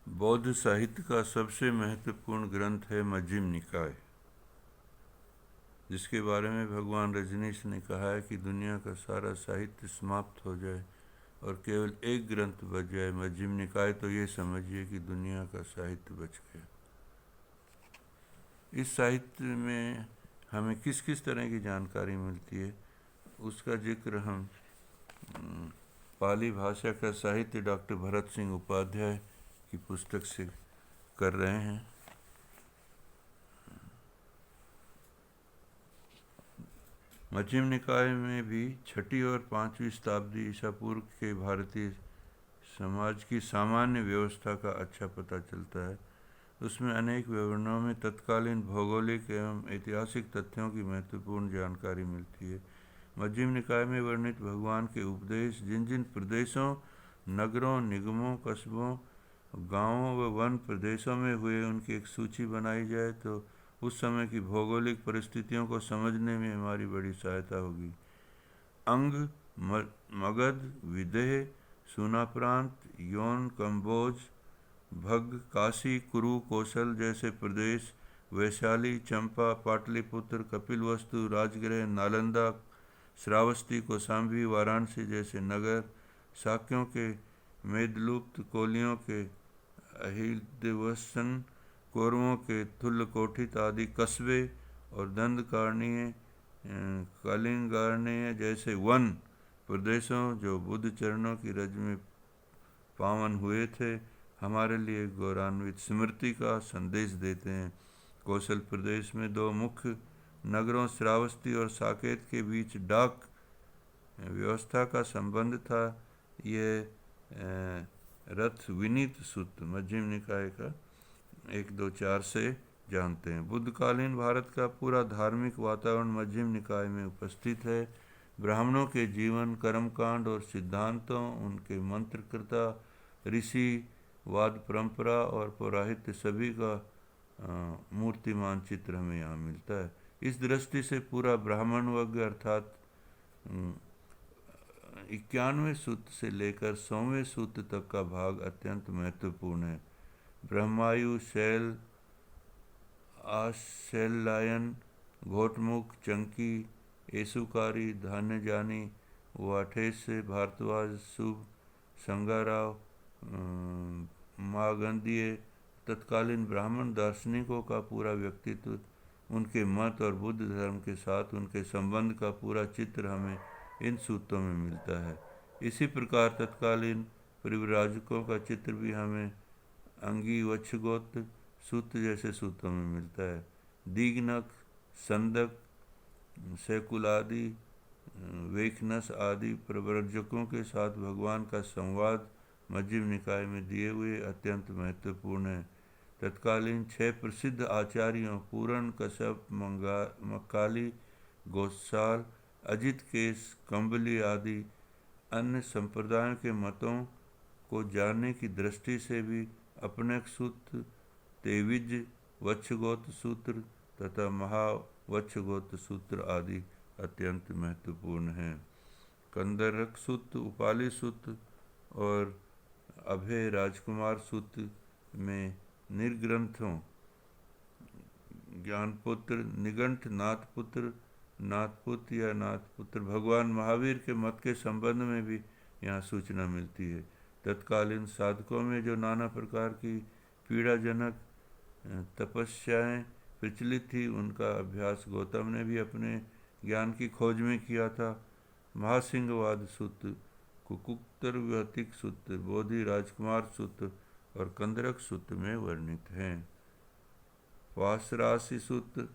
बौद्ध साहित्य का सबसे महत्वपूर्ण ग्रंथ है मज्जिम निकाय, जिसके बारे में भगवान रजनीश ने कहा है कि दुनिया का सारा साहित्य समाप्त हो जाए और केवल एक ग्रंथ बच जाए, मज्जिम निकाय, तो ये समझिए कि दुनिया का साहित्य बच गया। इस साहित्य में हमें किस किस तरह की जानकारी मिलती है, उसका जिक्र हम पाली भाषा का साहित्य डॉक्टर भरत सिंह उपाध्याय की पुस्तक से कर रहे हैं। मज्जिम निकाय में भी 6वीं और 5वीं शताब्दी ईसा पूर्व के भारतीय समाज की सामान्य व्यवस्था का अच्छा पता चलता है। उसमें अनेक विवरणों में तत्कालीन भौगोलिक एवं ऐतिहासिक तथ्यों की महत्वपूर्ण जानकारी मिलती है। मज्जिम निकाय में वर्णित भगवान के उपदेश जिन जिन प्रदेशों, नगरों, निगमों, कस्बों, गांवों व वन प्रदेशों में हुए, उनकी एक सूची बनाई जाए तो उस समय की भौगोलिक परिस्थितियों को समझने में हमारी बड़ी सहायता होगी। अंग, मगध, विदेह, सूना प्रांत, यौन, कंबोज, भग, काशी, कुरु, कौशल जैसे प्रदेश, वैशाली, चंपा, पाटलिपुत्र, कपिलवस्तु, राजगृह, नालंदा, श्रावस्ती, कौशाम्बी, वाराणसी जैसे नगर, शाक्यों के मेदलुप्त, कोलियों के अहिल्यवसन, कौरवों के थुल्लकोठित आदि कस्बे और दंडकारण्य, कलिंगारण्य जैसे वन प्रदेशों जो बुद्ध चरणों की रज में पावन हुए थे, हमारे लिए गौरवान्वित स्मृति का संदेश देते हैं। कौशल प्रदेश में 2 मुख्य नगरों श्रावस्ती और साकेत के बीच डाक व्यवस्था का संबंध था। यह रथ विनीत सूत्र मज्जिम निकाय का 1-2-4 से जानते हैं। बुद्धकालीन भारत का पूरा धार्मिक वातावरण मज्जिम निकाय में उपस्थित है। ब्राह्मणों के जीवन, कर्मकांड और सिद्धांतों, उनके मंत्रकृता, ऋषि, वाद परंपरा और पौराहित्य सभी का मूर्तिमान चित्र हमें यहाँ मिलता है। इस दृष्टि से पूरा ब्राह्मण वर्ग अर्थात 91वें सूत्र से लेकर 100वें सूत्र तक का भाग अत्यंत महत्वपूर्ण है। ब्रह्मायु, शैल, आशैलायन, घोटमुख, चंकी, एसुकारी, धान्यजानी, वाठेस, भारद्वाज, शुभ, संगाराव, मागंधीय, तत्कालीन ब्राह्मण दार्शनिकों का पूरा व्यक्तित्व, उनके मत और बुद्ध धर्म के साथ उनके संबंध का पूरा चित्र हमें इन सूत्रों में मिलता है। इसी प्रकार तत्कालीन परिव्राजकों का चित्र भी हमें अंगी वच्छगोत्र सूत्र जैसे सूत्रों में मिलता है। दीघनक, संदक, सैकुलादि, वेखनस आदि प्रव्रजकों के साथ भगवान का संवाद मज्जिम निकाय में दिए हुए अत्यंत महत्वपूर्ण है। तत्कालीन 6 प्रसिद्ध आचार्यों पूरण, कश्यप, मक्काली, गोसाल, अजित केस, कंबली आदि अन्य संप्रदायों के मतों को जानने की दृष्टि से भी अपनेक सूत्र, तेविज वच्छगोत्र सूत्र तथा महावच्छगोत्र सूत्र आदि अत्यंत महत्वपूर्ण हैं। कंदरक सूत्र, उपाली सूत्र और अभय राजकुमार सूत्र में निर्ग्रंथों ज्ञानपुत्र, निगंठ, नाथपुत्र, नाथपुत्र या नाथपुत्र भगवान महावीर के मत के संबंध में भी यहाँ सूचना मिलती है। तत्कालीन साधकों में जो नाना प्रकार की पीड़ाजनक तपस्याएं प्रचलित थी, उनका अभ्यास गौतम ने भी अपने ज्ञान की खोज में किया था। महासिंहवाद सूत्र, कुकुक्तरव्यतिक सूत्र, बोधि राजकुमार सूत्र और कंदरक सूत्र में वर्णित हैं। वासराशि सूत्र,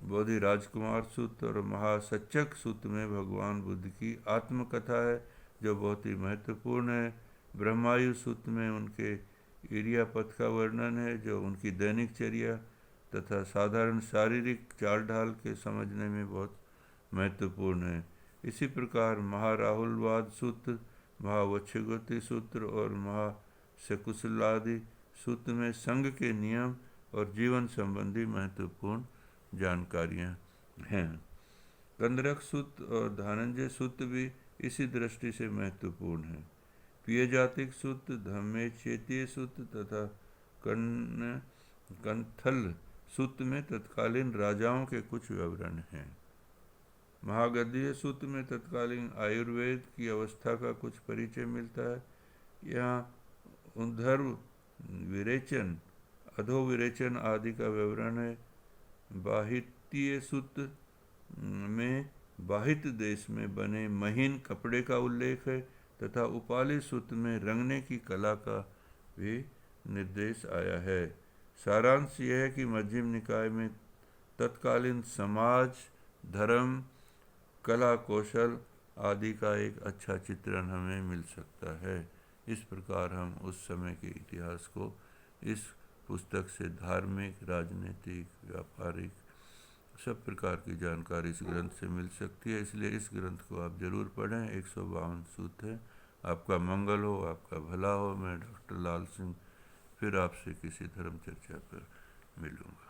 बोधि राजकुमार सूत्र और महासचक सूत्र में भगवान बुद्ध की आत्मकथा है, जो बहुत ही महत्वपूर्ण है। ब्रह्मायु सूत्र में उनके इरियापथ का वर्णन है, जो उनकी दैनिक चर्या तथा साधारण शारीरिक चाल ढाल के समझने में बहुत महत्वपूर्ण है। इसी प्रकार महाराहुलवाद सूत्र, महावच्छगोत्री सूत्र और महाशकुशलादि सूत्र में संघ के नियम और जीवन संबंधी महत्वपूर्ण जानकारियाँ हैं। कंदरक सूत्र और धनंजय सूत्र भी इसी दृष्टि से महत्वपूर्ण है। पियजातिक सूत्र, धम्मेचेतीय सूत्र तथा कंथल सूत्र में तत्कालीन राजाओं के कुछ विवरण हैं। महागद्य सूत्र में तत्कालीन आयुर्वेद की अवस्था का कुछ परिचय मिलता है। यहाँ ऊर्ध्व विरेचन, अधोविरेचन आदि का विवरण है। बाहितीय सूत्र में बाहित देश में बने महीन कपड़े का उल्लेख है तथा उपाली सूत्र में रंगने की कला का भी निर्देश आया है। सारांश यह है कि मध्यम निकाय में तत्कालीन समाज, धर्म, कला, कौशल आदि का एक अच्छा चित्रण हमें मिल सकता है। इस प्रकार हम उस समय के इतिहास को इस पुस्तक से धार्मिक, राजनीतिक, व्यापारिक सब प्रकार की जानकारी इस ग्रंथ से मिल सकती है। इसलिए इस ग्रंथ को आप जरूर पढ़ें। 152 सूत्र है। आपका मंगल हो, आपका भला हो। मैं डॉक्टर लाल सिंह फिर आपसे किसी धर्म चर्चा पर मिलूँगा।